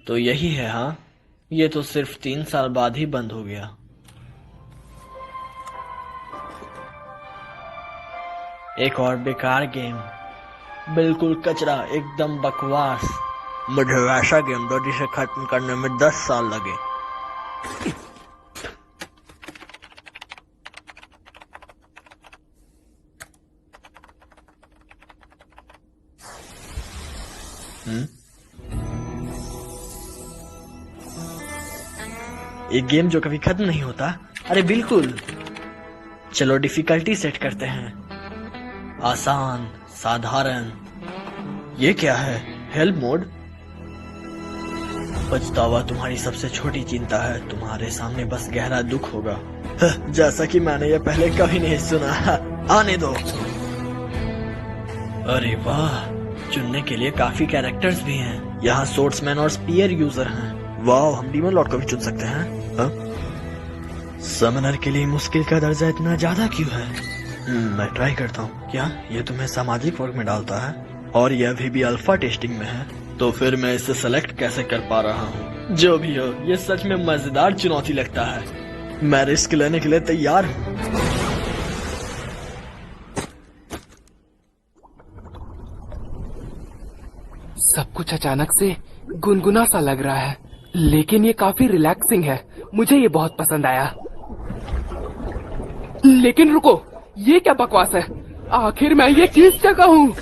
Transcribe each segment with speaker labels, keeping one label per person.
Speaker 1: तो यही है हाँ। ये तो सिर्फ 3 साल बाद ही बंद हो गया। एक और बेकार गेम, बिल्कुल कचरा, एकदम बकवास। मुझे वैसा गेम दो जिसे खत्म करने में 10 साल लगे। एक गेम जो कभी खत्म नहीं होता। अरे बिल्कुल। चलो डिफिकल्टी सेट करते हैं, आसान, साधारण। ये क्या है? Help mode. पछतावा तुम्हारी सबसे छोटी चिंता है, तुम्हारे सामने बस गहरा दुख होगा। जैसा कि मैंने ये पहले कभी नहीं सुना। आने दो। अरे वाह, चुनने के लिए काफी कैरेक्टर्स भी हैं। यहाँ सोर्ट्समैन और स्पीयर यूजर हैं। वाह, हम डीमन लॉर्ड को भी चुन सकते हैं। समनर के लिए मुश्किल का दर्जा इतना ज्यादा क्यों है? मैं ट्राई करता हूँ। क्या ये तुम्हें सामाजिक वर्ग में डालता है? और यह अभी भी अल्फा टेस्टिंग में है, तो फिर मैं इसे सेलेक्ट कैसे कर पा रहा हूँ? जो भी हो, ये सच में मजेदार चुनौती लगता है। मैं रिस्क लेने के लिए तैयार हूँ।
Speaker 2: सब कुछ अचानक से गुनगुना सा लग रहा है, लेकिन ये काफी रिलैक्सिंग है। मुझे ये बहुत पसंद आया। लेकिन रुको, ये क्या बकवास है? आखिर मैं ये किस जगह हूँ?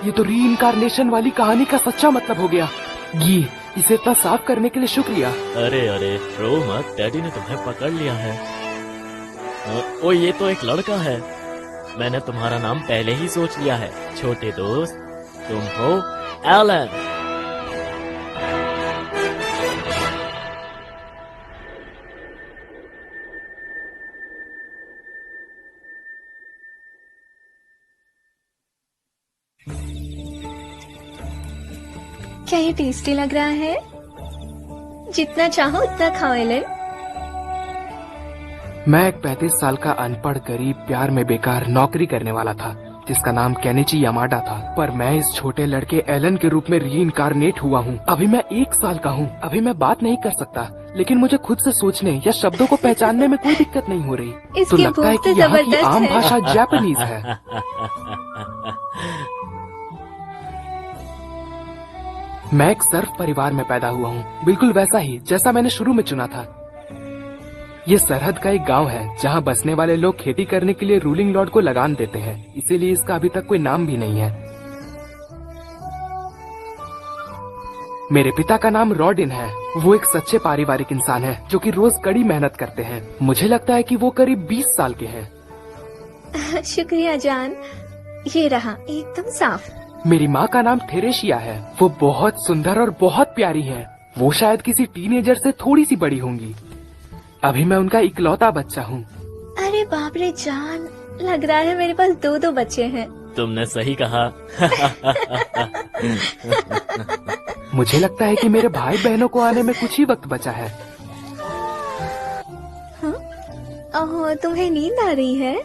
Speaker 2: ये तो रीइंकार्नेशन वाली कहानी का सच्चा मतलब हो गया। ये इसे इतना साफ करने के लिए शुक्रिया।
Speaker 3: अरे अरे रो मत, डैडी ने तुम्हें पकड़ लिया है। ओ ये तो एक लड़का है। मैंने तुम्हारा नाम पहले ही सोच लिया है, छोटे दोस्त। तुम हो एलन।
Speaker 4: क्या ये टेस्टी लग रहा है? जितना चाहो उतना खाओ एलन।
Speaker 2: मैं एक 35 साल का अनपढ़ गरीब प्यार में बेकार नौकरी करने वाला था, जिसका नाम केनिची यामाडा था। पर मैं इस छोटे लड़के एलन के रूप में रीइंकार्नेट हुआ हूँ। अभी मैं 1 साल का हूँ। अभी मैं बात नहीं कर सकता, लेकिन मुझे खुद से सोचने या शब्दों को पहचानने में कोई दिक्कत नहीं हो रही। तो लगता है कि यहाँ की आम भाषा जापानीज है। मैं एक सर्फ परिवार में पैदा हुआ हूँ, बिल्कुल वैसा ही जैसा मैंने शुरू में चुना था। ये सरहद का एक गांव है जहाँ बसने वाले लोग खेती करने के लिए रूलिंग लॉर्ड को लगान देते हैं, इसीलिए इसका अभी तक कोई नाम भी नहीं है। मेरे पिता का नाम रॉडिन है। वो एक सच्चे पारिवारिक इंसान है जो कि रोज कड़ी मेहनत करते हैं। मुझे लगता है कि वो करीब 20 साल के हैं।
Speaker 4: शुक्रिया जान, ये रहा एकदम साफ।
Speaker 2: मेरी माँ का नाम थेरेशिया है। वो बहुत सुंदर और बहुत प्यारी है। वो शायद किसी टीनेजर से थोड़ी सी बड़ी होंगी। अभी मैं उनका इकलौता बच्चा हूँ।
Speaker 4: अरे बाप रे जान, लग रहा है मेरे पास 2 बच्चे हैं।
Speaker 3: तुमने सही कहा।
Speaker 2: मुझे लगता है कि मेरे भाई बहनों को आने में कुछ ही वक्त बचा है।
Speaker 4: ओह, तुम्हें नींद आ रही है?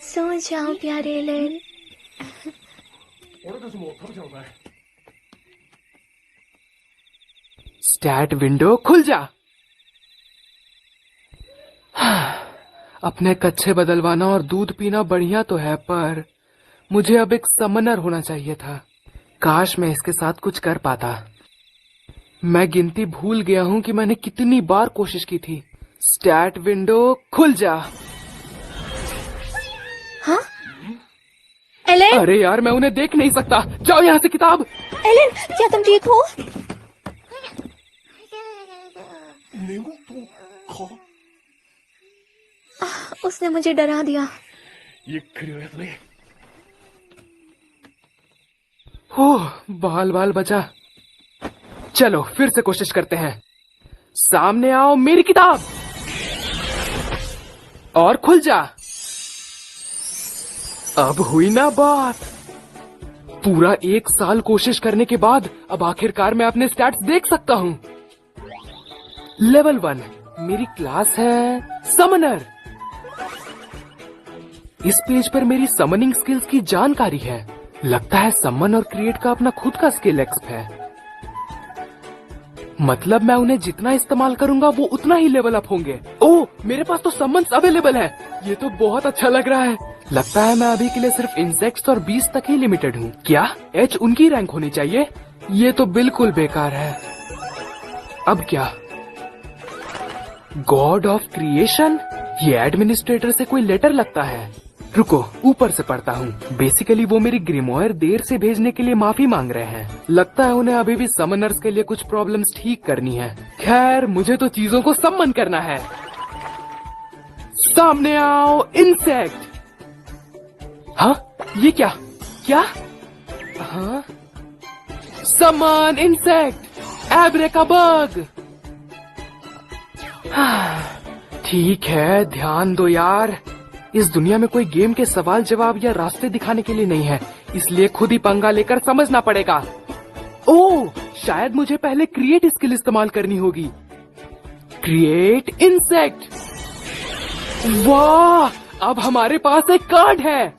Speaker 4: सो जाओ प्यारे एलन।
Speaker 2: स्टैट विंडो खुल जा। अपने कच्चे बदलवाना और दूध पीना बढ़िया तो है, पर मुझे अब एक समनर होना चाहिए था। काश मैं इसके साथ कुछ कर पाता। मैं गिनती भूल गया हूँ कि मैंने कितनी बार कोशिश की थी। स्टैट विंडो खुल जा।
Speaker 4: हाँ? एलन?
Speaker 2: अरे यार, मैं उन्हें देख नहीं सकता। जाओ यहाँ से किताब।
Speaker 4: एलन, क्या तुम ठीक हो? उसने मुझे डरा दिया।
Speaker 2: ओह, बाल बाल बचा। चलो फिर से कोशिश करते हैं। सामने आओ मेरी किताब, और खुल जा। अब हुई ना बात। पूरा 1 साल कोशिश करने के बाद अब आखिरकार मैं अपने स्टैट्स देख सकता हूँ। लेवल 1 मेरी क्लास है समनर। इस पेज पर मेरी समनिंग स्किल्स की जानकारी है। लगता है समन और क्रिएट का अपना खुद का स्किल एक्सप है। मतलब मैं उन्हें जितना इस्तेमाल करूंगा वो उतना ही लेवल अप होंगे। ओह, मेरे पास तो समन्स अवेलेबल है। ये तो बहुत अच्छा लग रहा है। लगता है मैं अभी के लिए सिर्फ इंसेक्ट्स और 20 तक ही लिमिटेड हूँ। क्या एच उनकी रैंक होनी चाहिए? ये तो बिल्कुल बेकार है। अब क्या? God of creation? ये एडमिनिस्ट्रेटर से कोई लेटर लगता है। रुको, ऊपर से पढ़ता हूँ। बेसिकली वो मेरी ग्रिमोयर देर से भेजने के लिए माफी मांग रहे हैं। लगता है उन्हें अभी भी समनर्स के लिए कुछ प्रॉब्लम्स ठीक करनी है। खैर, मुझे तो चीजों को समन करना है। सामने आओ इंसेक्ट। हाँ, ये क्या? क्या? हाँ, समन इंसेक्ट एब्रेकाबग। ठीक है, ध्यान दो यार। इस दुनिया में कोई गेम के सवाल जवाब या रास्ते दिखाने के लिए नहीं है, इसलिए खुद ही पंगा लेकर समझना पड़ेगा। ओह, शायद मुझे पहले क्रिएट स्किल इस्तेमाल करनी होगी। Create insect. वाह, अब हमारे पास एक कार्ड है।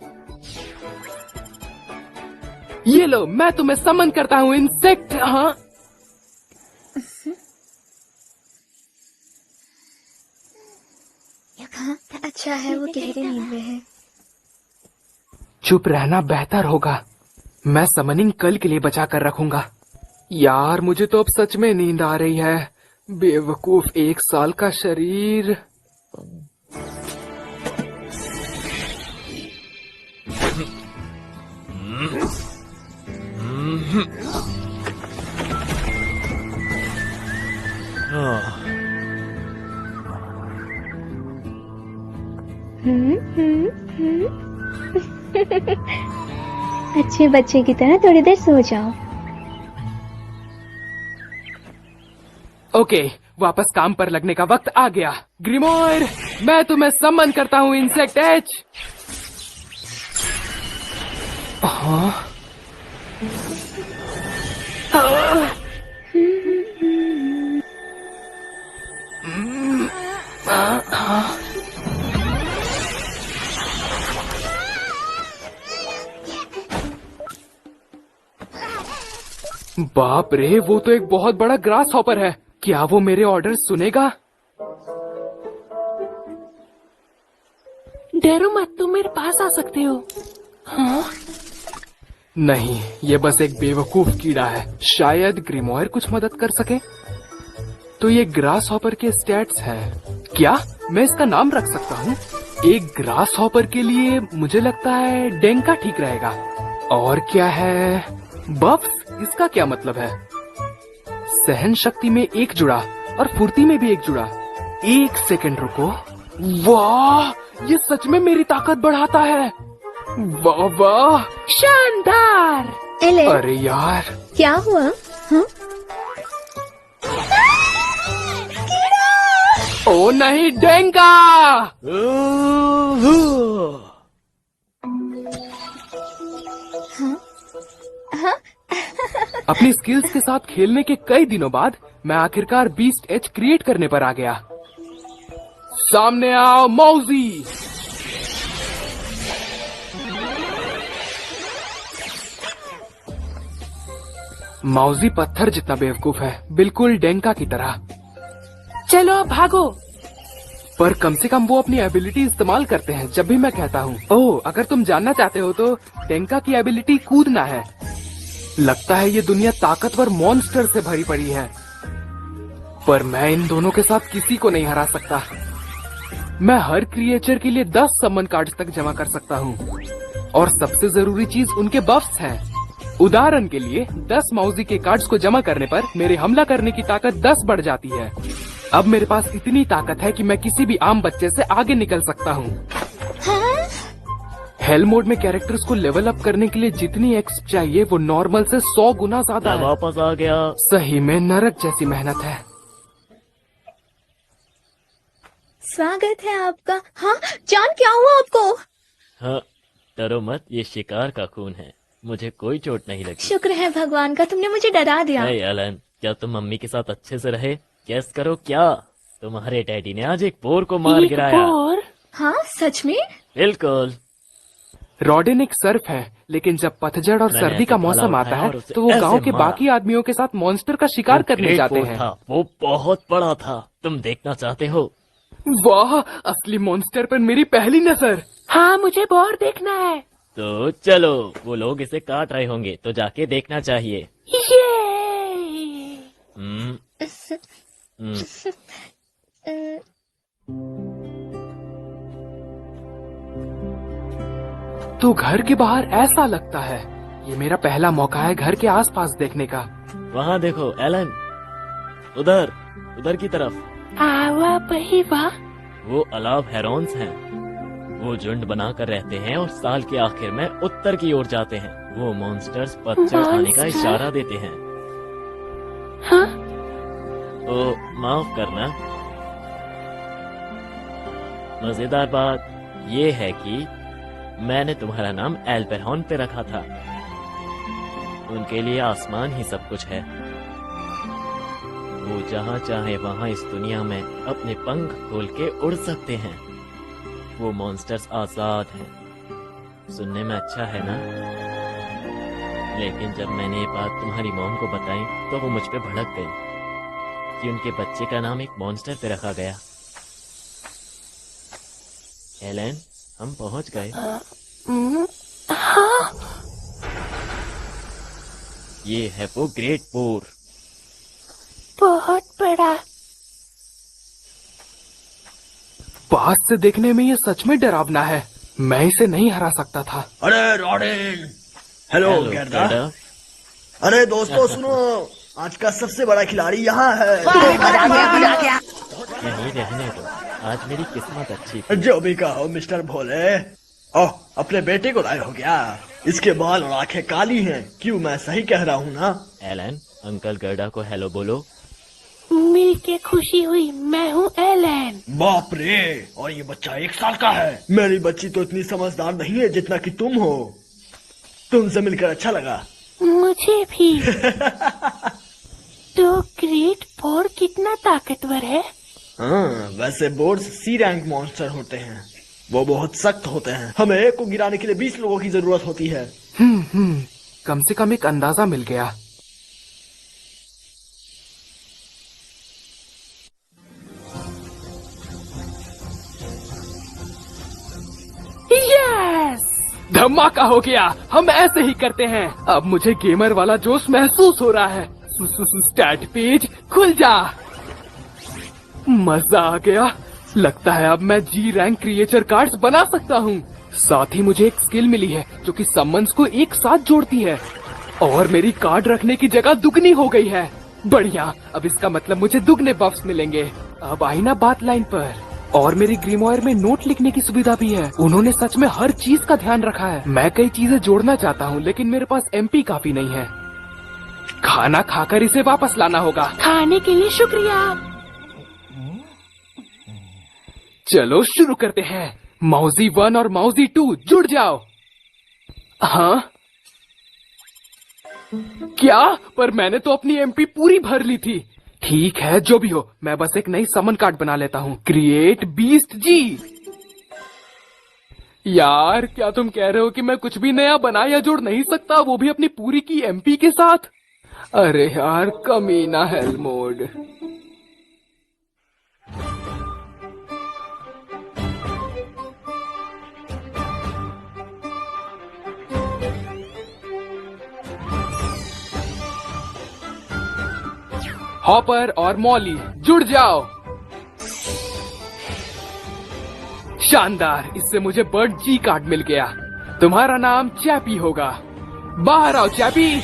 Speaker 2: ये लो, मैं तुम्हें समन करता हूँ इंसेक्ट। हाँ,
Speaker 4: अच्छा है वो गहरी नींद में है।
Speaker 2: चुप रहना बेहतर होगा। मैं समनिंग कल के लिए बचा कर रखूंगा। यार, मुझे तो अब सच में नींद आ रही है। बेवकूफ 1 साल का शरीर।
Speaker 4: अच्छे बच्चे की तरह थोड़ी देर सो जाओ।
Speaker 2: ओके, वापस काम पर लगने का वक्त आ गया। ग्रिमोयर, मैं तुम्हें समन करता हूँ इंसेक्ट एच। हाँ? बाप रे, वो तो एक बहुत बड़ा ग्रास हॉपर है। क्या वो मेरे ऑर्डर सुनेगा? डरो मत, तुम मेरे पास आ सकते हो। हाँ? नहीं, ये बस एक बेवकूफ कीड़ा है। शायद ग्रिमोयर कुछ मदद कर सके। तो ये ग्रास हॉपर के स्टैट्स हैं। क्या मैं इसका नाम रख सकता हूँ? एक ग्रास हॉपर के लिए मुझे लगता है डेंका ठीक रहेगा। और क्या है? बफ्स, इसका क्या मतलब है? सहन शक्ति में 1 जुड़ा और फुर्ती में भी 1 जुड़ा। 1 सेकंड रुको। वाह, ये सच में मेरी ताकत बढ़ाता है। वाह वाह, शानदार।
Speaker 4: एलेन,
Speaker 2: अरे यार,
Speaker 4: क्या हुआ? हाँ?
Speaker 2: ओ नहीं, डेंका। अपनी स्किल्स के साथ खेलने के कई दिनों बाद मैं आखिरकार बीस्ट एच क्रिएट करने पर आ गया। सामने आओ मौजी। मौजी पत्थर जितना बेवकूफ है, बिल्कुल डेंका की तरह। चलो भागो। पर कम से कम वो अपनी एबिलिटी इस्तेमाल करते हैं जब भी मैं कहता हूँ। ओह, अगर तुम जानना चाहते हो तो डेंका की एबिलिटी कूदना है। लगता है ये दुनिया ताकतवर मॉन्स्टर से भरी पड़ी है, पर मैं इन दोनों के साथ किसी को नहीं हरा सकता। मैं हर क्रिएचर के लिए 10 समन कार्ड्स तक जमा कर सकता हूँ, और सबसे जरूरी चीज उनके बफ्स हैं। उदाहरण के लिए 10 मौजी के कार्ड्स को जमा करने पर मेरे हमला करने की ताकत 10 बढ़ जाती है। अब मेरे पास इतनी ताकत है कि मैं किसी भी आम बच्चे से आगे निकल सकता हूँ। हेल मोड में कैरेक्टर्स को लेवल अप करने के लिए जितनी एक्स चाहिए वो नॉर्मल से 100 गुना ज्यादा है।
Speaker 3: वापस आ गया।
Speaker 2: सही में नरक जैसी मेहनत है।
Speaker 4: स्वागत है आपका। हाँ, जान क्या हुआ आपको?
Speaker 3: हाँ, डरो मत, ये शिकार का खून है, मुझे कोई चोट नहीं लगी।
Speaker 4: शुक्र है भगवान का, तुमने मुझे डरा दिया।
Speaker 3: हे एलन, क्या तुम मम्मी के साथ अच्छे से रहे? गेस करो क्या? तुम्हारे डैडी ने आज एक पोर को मार गिराया।
Speaker 4: हाँ सच में?
Speaker 3: बिल्कुल।
Speaker 2: रॉडेन एक सर्फ है, लेकिन जब पतझड़ और
Speaker 3: मैंने
Speaker 2: सर्दी का
Speaker 3: ऐसे
Speaker 2: मौसम
Speaker 3: भाला
Speaker 2: आता
Speaker 3: उठाया
Speaker 2: है
Speaker 3: और उसे
Speaker 2: तो वो
Speaker 3: ऐसे
Speaker 2: गांव के
Speaker 3: मारा।
Speaker 2: बाकी आदमियों के साथ मॉन्स्टर का शिकार
Speaker 3: वो
Speaker 2: करने
Speaker 3: ग्रेट
Speaker 2: जाते
Speaker 3: पोर
Speaker 2: हैं।
Speaker 3: था, वो बहुत बड़ा था। तुम देखना चाहते हो?
Speaker 2: वाह, असली मॉन्स्टर पर मेरी पहली नजर। हाँ, मुझे बोर देखना है।
Speaker 3: तो चलो, वो लोग इसे काट रहे होंगे तो जाके देखना चाहिए। हम्म, हम्म,
Speaker 2: तो घर के बाहर ऐसा लगता है। ये मेरा पहला मौका है घर के आसपास देखने का।
Speaker 3: वहाँ देखो एलन, उधर उधर की तरफ। वो अलाव हेरोन्स हैं। वो झुंड बनाकर रहते हैं और साल के आखिर में उत्तर की ओर जाते हैं। वो मॉन्स्टर्स पतझड़ आने का इशारा देते हैं।
Speaker 2: हाँ?
Speaker 3: तो माफ करना। मजेदार बात ये है कि मैंने तुम्हारा नाम एल्पेरहॉन पे रखा था। उनके लिए आसमान ही सब कुछ है। वो जहाँ चाहे वहाँ इस दुनिया में अपने पंख खोल के उड़ सकते हैं। वो मॉन्स्टर्स आजाद हैं। सुनने में अच्छा है ना? लेकिन जब मैंने ये बात तुम्हारी मॉम को बताई तो वो मुझ पे भड़क गई कि उनके बच्चे का नाम एक मॉन्स्टर पे रखा गया। एलन, हम पहुंच गए। ये है वो ग्रेट पोर।
Speaker 2: बहुत बड़ा। पास से देखने में ये सच में डरावना है। मैं इसे नहीं हरा सकता था।
Speaker 1: अरे रॉडेन, हेलो गर्दा। अरे दोस्तों सुनो, आज का सबसे बड़ा खिलाड़ी यहाँ है।
Speaker 3: नहीं रहने दो, आज मेरी किस्मत अच्छी थी।
Speaker 1: जो भी कहो मिस्टर भोले। ओह, अपने बेटे को लाए हो क्या? इसके बाल और आंखें काली हैं। क्यों, मैं सही कह रहा हूँ ना?
Speaker 3: एलन, अंकल गर्डा को हेलो बोलो।
Speaker 2: मिलके खुशी हुई। मैं हूँ एलन।
Speaker 1: बाप रे, और ये बच्चा 1 साल का है। मेरी बच्ची तो इतनी समझदार नहीं है जितना कि तुम हो। तुमसे मिलकर अच्छा लगा।
Speaker 2: मुझे भी। तो ग्रेट पोर कितना ताकतवर है?
Speaker 1: हाँ, वैसे बोर्ड्स सी रैंक मॉन्स्टर होते हैं। वो बहुत सख्त होते हैं। हमें एक को गिराने के लिए 20 लोगों की जरूरत होती है।
Speaker 2: कम से कम एक अंदाजा मिल गया। यस! धमाका हो गया। हम ऐसे ही करते हैं। अब मुझे गेमर वाला जोश महसूस हो रहा है। स्टार्ट पेज खुल जा। मजा आ गया। लगता है अब मैं जी रैंक क्रिएचर कार्ड्स बना सकता हूँ। साथ ही मुझे एक स्किल मिली है जो कि सम्मन्स को एक साथ जोड़ती है और मेरी कार्ड रखने की जगह दुगनी हो गई है। बढ़िया, अब इसका मतलब मुझे दुगने बफ्स मिलेंगे। अब आई ना बात लाइन पर। और मेरी ग्रीमोयर में नोट लिखने की सुविधा भी है। उन्होंने सच में हर चीज का ध्यान रखा है। मैं कई चीजें जोड़ना चाहता हूँ लेकिन मेरे पास MP काफी नहीं है। खाना खाकर इसे वापस लाना होगा। खाने के लिए शुक्रिया। चलो शुरू करते हैं। मौजी 1 और मौजी 2 जुड़ जाओ। हाँ क्या? पर मैंने तो अपनी MP पूरी भर ली थी। ठीक है, जो भी हो, मैं बस एक नई समन कार्ड बना लेता हूँ। क्रिएट बीस्ट जी। यार, क्या तुम कह रहे हो कि मैं कुछ भी नया बना या जोड़ नहीं सकता, वो भी अपनी पूरी की MP के साथ? अरे यार, कमीना हेल मोड। हॉपर और मॉली जुड़ जाओ। शानदार, इससे मुझे बर्ड जी कार्ड मिल गया। तुम्हारा नाम चैपी होगा। बाहर आओ चैपी।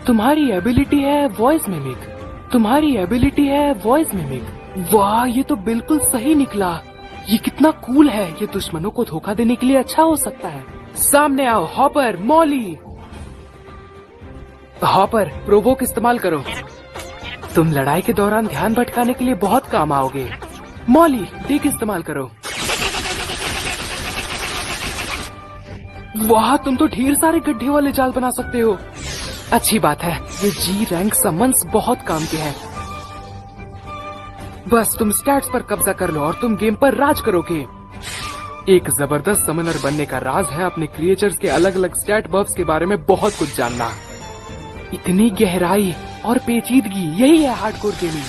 Speaker 2: तुम्हारी एबिलिटी है वॉइस मिमिक। तुम्हारी एबिलिटी है वॉइस मिमिक। वाह, ये तो बिल्कुल सही निकला। ये कितना कूल है। ये दुश्मनों को धोखा देने के लिए अच्छा हो सकता है। सामने आओ हॉपर, मॉली। हॉपर, प्रोवोक इस्तेमाल करो। तुम लड़ाई के दौरान ध्यान भटकाने के लिए बहुत काम आओगे। मॉली, टेक इस्तेमाल करो। वाह, तुम तो ढेर सारे गड्ढे वाले जाल बना सकते हो। अच्छी बात है, ये जी रैंक समन्स बहुत काम के हैं। बस तुम स्टैट्स पर कब्जा कर लो और तुम गेम पर राज करोगे। एक जबरदस्त समनर बनने का राज है अपने क्रिएचर्स के अलग अलग स्टैट बफ्स के बारे में बहुत कुछ जानना। इतनी गहराई और पेचीदगी, यही है हार्डकोर गेमिंग।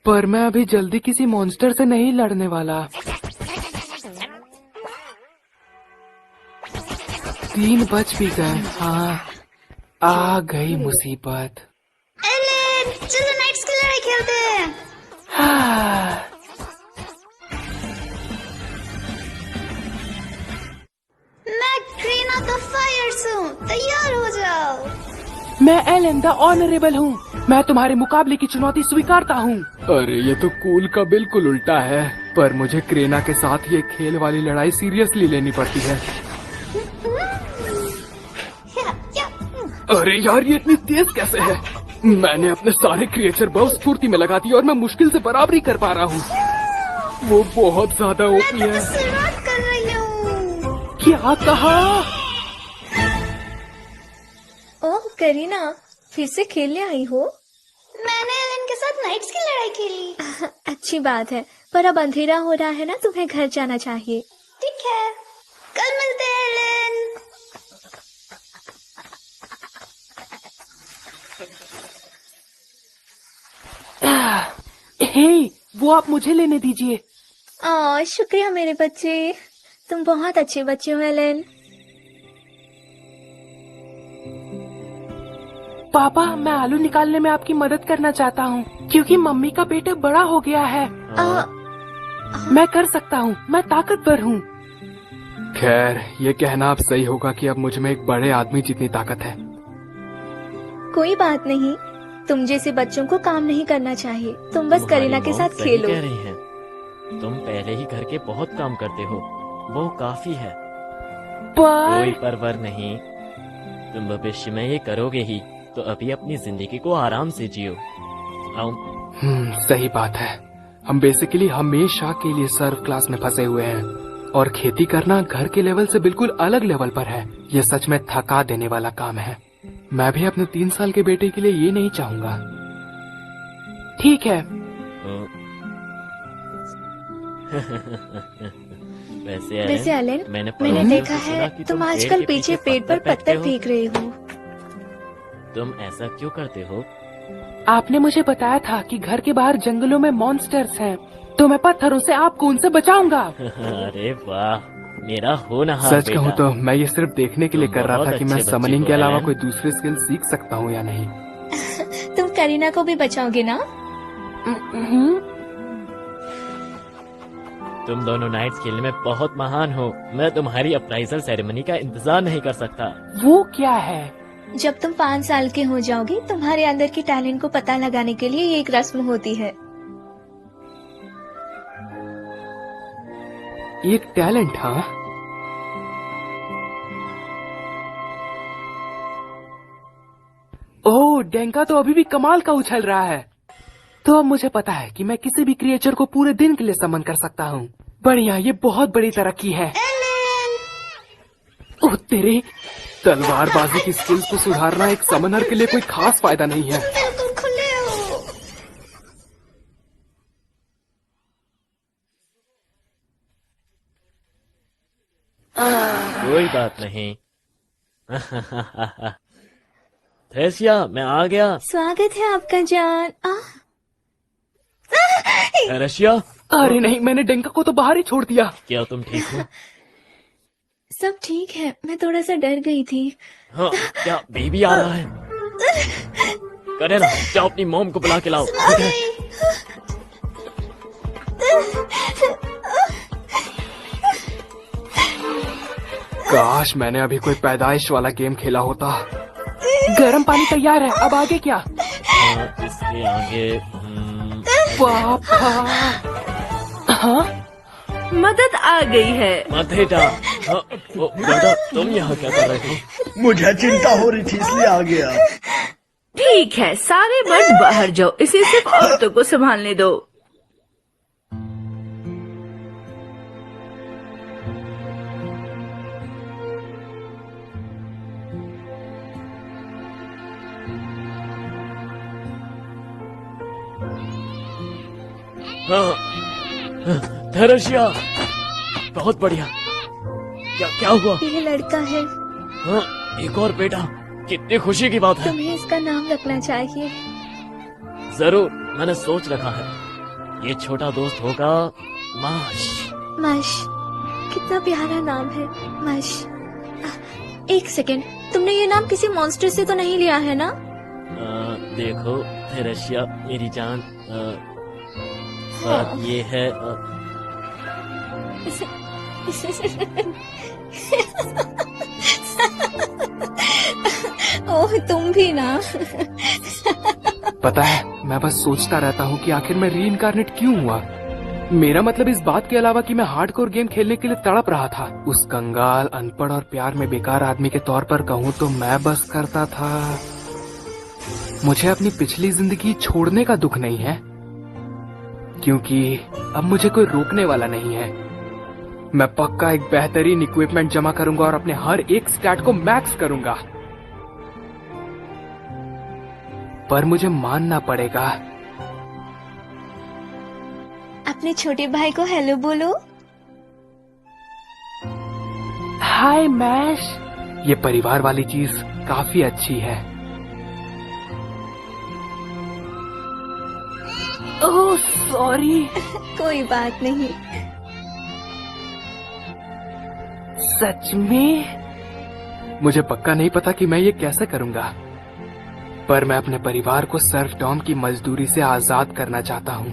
Speaker 2: पर मैं अभी जल्दी किसी मॉन्स्टर से नहीं लड़ने वाला। 3 बज भी गए। हाँ, आ गई मुसीबत।
Speaker 4: एलेन, चलो नाइट्स की लड़ाई खेलते हैं। मैं क्रीना द फायर्स हूँ, तैयार हो जाओ।
Speaker 2: मैं एलन द ऑनरेबल हूँ। मैं तुम्हारे मुकाबले की चुनौती स्वीकारता हूँ। अरे ये तो कूल का बिल्कुल उल्टा है। पर मुझे क्रेना के साथ ये खेल वाली लड़ाई सीरियसली लेनी पड़ती है। अरे यार, ये इतनी तेज कैसे है? मैंने अपने सारे क्रिएचर बफ्स फुर्ती में लगा दिए और मैं मुश्किल से बराबरी कर पा रहा हूँ। वो बहुत ज्यादा ओपी है।
Speaker 4: शुरुआत कर रही हूँ।
Speaker 2: क्या कहा?
Speaker 4: ओह करीना, फिर से खेलने आई हो? मैंने एलन के साथ नाइट्स की लड़ाई खेली। अच्छी बात है, पर अब अंधेरा हो रहा है ना, तुम्हें घर जाना चाहिए। ठीक है, कल मिलते हैं एलन।
Speaker 2: हे, वो आप मुझे लेने दीजिए।
Speaker 4: शुक्रिया मेरे बच्चे, तुम बहुत अच्छे बच्चे हो एलन।
Speaker 2: पापा, मैं आलू निकालने में आपकी मदद करना चाहता हूँ क्योंकि मम्मी का पेट बड़ा हो गया है। मैं कर सकता हूँ, मैं ताकतवर हूँ। खैर, ये कहना अब सही होगा कि अब मुझ में एक बड़े आदमी जितनी ताकत है।
Speaker 4: कोई बात नहीं, तुम जैसे बच्चों को काम नहीं करना चाहिए। तुम बस करीना के साथ
Speaker 3: सही
Speaker 4: खेलो।
Speaker 3: कह रही हैं। तुम पहले ही घर के बहुत काम करते हो, वो काफी है। कोई परवाह नहीं, तुम भविष्य में ये करोगे ही, तो अभी अपनी जिंदगी को आराम से जियो। आओ।
Speaker 2: सही बात है। हम बेसिकली हमेशा के लिए सर्व क्लास में फंसे हुए हैं और खेती करना घर के लेवल से बिल्कुल अलग लेवल पर है। ये सच में थका देने वाला काम है। मैं भी अपने 3 साल के बेटे के लिए ये नहीं चाहूंगा। ठीक है।
Speaker 4: वैसे एलन, मैंने देखा है तुम आजकल पीछे पेट पर पत्थर फेंक रहे हो।
Speaker 3: तुम ऐसा क्यों करते हो?
Speaker 2: आपने मुझे बताया था कि घर के बाहर जंगलों में मॉन्स्टर्स हैं, तो मैं पत्थरों से आपको उनसे बचाऊंगा।
Speaker 3: अरे वाह, मेरा होनहार
Speaker 2: सच
Speaker 3: बेटा।
Speaker 2: कहूँ तो मैं ये सिर्फ देखने के लिए कर रहा था कि मैं
Speaker 3: बहुत अच्छे
Speaker 2: समनिंग
Speaker 3: बच्चे
Speaker 2: के
Speaker 3: हो,
Speaker 2: अलावा
Speaker 3: एलन।
Speaker 2: कोई दूसरे स्किल सीख सकता हूँ या नहीं।
Speaker 4: तुम करीना को भी बचाओगे ना?
Speaker 3: तुम दोनों नाइट्स खेलने में बहुत महान हो। मैं तुम्हारी अप्राइजल सेरेमनी का इंतजार नहीं कर सकता।
Speaker 2: वो क्या है?
Speaker 4: जब तुम 5 साल के हो जाओगे, तुम्हारे अंदर की टैलेंट को पता लगाने के लिए ये एक रस्म होती है।
Speaker 2: एक टैलेंट? हाँ, ओह, डेंका तो अभी भी कमाल का उछल रहा है। तो अब मुझे पता है कि मैं किसी भी क्रिएचर को पूरे दिन के लिए समन कर सकता हूँ। बढ़िया, ये बहुत बड़ी तरक्की है। ओह तेरे, तलवारबाजी की स्किल्स को सुधारना एक समनर के लिए कोई खास फायदा नहीं है।
Speaker 4: बिल्कुल खुले हो।
Speaker 3: कोई बात नहीं। थ्रेसिया, मैं आ गया।
Speaker 4: स्वागत है आपका जान।
Speaker 3: रशिया,
Speaker 2: अरे नहीं, मैंने डेंका को तो बाहर ही छोड़ दिया।
Speaker 3: क्या तुम ठीक हो?
Speaker 4: सब ठीक है, मैं थोड़ा सा डर गई थी।
Speaker 3: हाँ, क्या बेबी आ रहा है? करे ना, जाओ अपनी मॉम को बुला के लाओ। ठीक है?
Speaker 2: काश मैंने अभी कोई पैदाइश वाला गेम खेला होता। गर्म पानी तैयार है, अब आगे क्या?
Speaker 3: हाँ, इसके आगे
Speaker 2: पापा। हाँ,
Speaker 5: मदद आ गई है।
Speaker 3: मधेटा, बेटा तुम यहाँ क्या कर रहे हो?
Speaker 1: मुझे चिंता हो रही थी इसलिए आ गया।
Speaker 5: ठीक है, सारे मर्द बाहर जाओ, इसे सिर्फ औरतों को संभालने दो।
Speaker 3: थेरेसिया, बहुत बढ़िया। क्या हुआ?
Speaker 4: ये लड़का है।
Speaker 3: हाँ, एक और बेटा, कितनी खुशी की बात है।
Speaker 4: तुम्हें इसका नाम रखना चाहिए।
Speaker 3: जरूर, मैंने सोच रखा है। ये छोटा दोस्त होगा माश।
Speaker 4: मश, कितना प्यारा नाम है मश। एक सेकेंड, तुमने ये नाम किसी मॉन्स्टर से तो नहीं लिया है ना?
Speaker 3: देखो थेरेसिया मेरी जान, ये है
Speaker 4: ओह तुम भी ना।
Speaker 2: पता है, मैं बस सोचता रहता हूँ कि आखिर मैं रीइंकार्नेट क्यों हुआ। मेरा मतलब इस बात के अलावा कि मैं हार्डकोर गेम खेलने के लिए तड़प रहा था। उस कंगाल, अनपढ़ और प्यार में बेकार आदमी के तौर पर कहूँ तो मैं बस करता था। मुझे अपनी पिछली जिंदगी छोड़ने का दुख नहीं है, क्योंकि अब मुझे कोई रोकने वाला नहीं है। मैं पक्का एक बेहतरीन इक्विपमेंट जमा करूंगा और अपने हर एक स्टैट को मैक्स करूंगा। पर मुझे मानना पड़ेगा।
Speaker 4: अपने छोटे भाई को हेलो बोलो।
Speaker 2: हाय मैश। ये परिवार वाली चीज काफी अच्छी है। Oh sorry.
Speaker 4: कोई बात नहीं।
Speaker 2: सच में मुझे पक्का नहीं पता कि मैं ये कैसे करूंगा, पर मैं अपने परिवार को सर्फ डॉम की मजदूरी से आजाद करना चाहता हूँ।